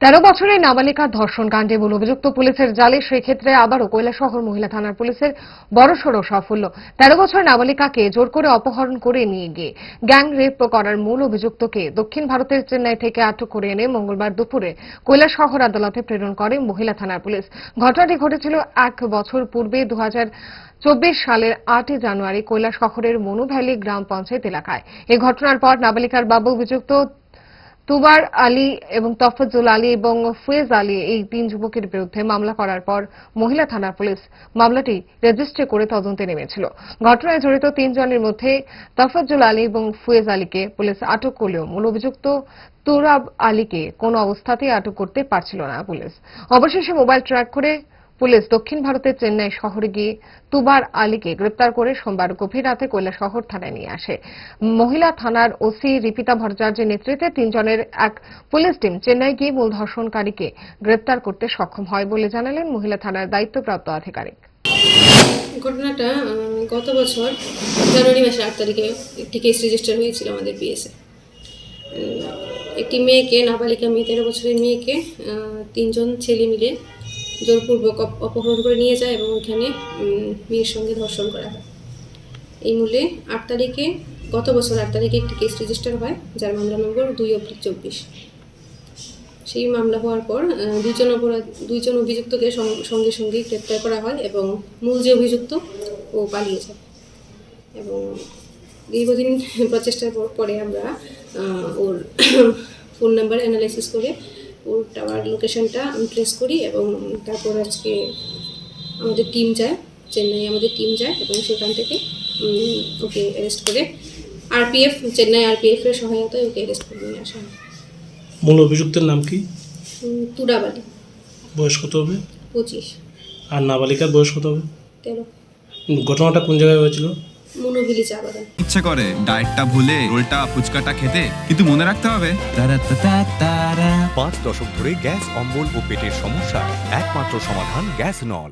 13 বছরের নাবালিকা ধর্ষণ কাণ্ডে মূল অভিযুক্ত পুলিশের জালে, সেক্ষেত্রে আবারও কৈলাসহর মহিলা থানার পুলিশের বড়সড় সাফল্য। 13 বছরের নাবালিকাকে জোর করে অপহরণ করে নিয়ে গিয়ে গ্যাং রেপ করার মূল অভিযুক্তকে দক্ষিণ ভারতের চেন্নাই থেকে আটক করে এনে মঙ্গলবার দুপুরে কৈলাসহর আদালতে প্রেরণ করে মহিলা থানার পুলিশ। ঘটনাটি ঘটেছিল 1 বছর পূর্বে 2024 সালের 8 জানুয়ারি কৈলাসহরের মনু ভ্যালি গ্রাম পঞ্চায়েত এলাকায়। এই ঘটনার পর নাবালিকার বাবা অভিযুক্ত তুবার আলী এবং তফাজ্জল আলী এবং ফুয়েজ আলী এই 3 যুবকের বিরুদ্ধে মামলা করার পর মহিলা থানার পুলিশ মামলাটি রেজিস্ট্রি করে তদন্তে নেমেছিল। ঘটনায় জড়িত 3 জনের মধ্যে তফাজ্জল আলী এবং ফুয়েজ আলীকে পুলিশ আটক করলেও মূল অভিযুক্ত তুরাব আলীকে কোনো অবস্থাতেই আটক করতে পারছিল না পুলিশ। অবশেষে মোবাইল ট্র্যাক করে পুলিশ দক্ষিণ ভারতের চেন্নাই শহরে গিয়ে তুবার আলীকে গ্রেপ্তার করে সোমবার গভীর রাতে কৈলাসহর থানায় নিয়ে আসে। মহিলা থানার ওসি রিপিতা ভট্টাচার্যের নেতৃত্বে 3 জনের এক পুলিশ টিম চেন্নাই গিয়ে মূল ধর্ষণকারীকে গ্রেপ্তার করতে সক্ষম হয় বলে জানালেন মহিলা থানার দায়িত্বপ্রাপ্ত আধিকারিক। ঘটনাটা গত বছর জানুয়ারি মাসের 8 তারিখে একটি কেস রেজিস্টার হয়েছিল আমাদের পিএসে। একটি মেয়েকে, নাবালিকা মেয়ে, 13 বছরের মেয়েকে 3 জন ছেলে মিলে জোরপূর্বক অপহরণ করে নিয়ে যায় এবং ওখানে মেয়ের সঙ্গে ধর্ষণ করা হয়। এই মূলে 8 তারিখে, গত বছর 8 তারিখে একটি কেস রেজিস্টার হয়, যার মামলা নম্বর 2/24। সেই মামলা হওয়ার পর দুইজন অভিযুক্তকে সঙ্গে সঙ্গে গ্রেপ্তার করা হয় এবং মূল যে অভিযুক্ত ও পালিয়ে যায়। এবং দীর্ঘদিন প্রচেষ্টার পরে আমরা ওর ফোন নাম্বার অ্যানালাইসিস করে ওর টাওয়ার লোকেশনটা ট্রেস করি এবং তারপর আজকে আমাদের টিম যায়, চেন্নাই আমাদের টিম যায় এবং সেখান থেকে ওকে অ্যারেস্ট করে চেন্নাই আরপিএফের সহায়তায় ওকে অ্যারেস্ট করে নিয়ে আসা হয়। মূল অভিযুক্তের নাম কি? তুরাব আলী। বয়স কত হবে? 25। আর নাবালিকার বয়স কত হবে? 13। ঘটনাটা কোন জায়গায় হয়েছিল? মনোভিলি চা বাগান। ইচ্ছে করে ডায়েটটা ভুলে রোলটা ফুচকাটা খেতে, কিন্তু মনে রাখতে হবে 5 দশক ধরে গ্যাস, অম্বল ও পেটের সমস্যা একমাত্র সমাধান গ্যাস নল।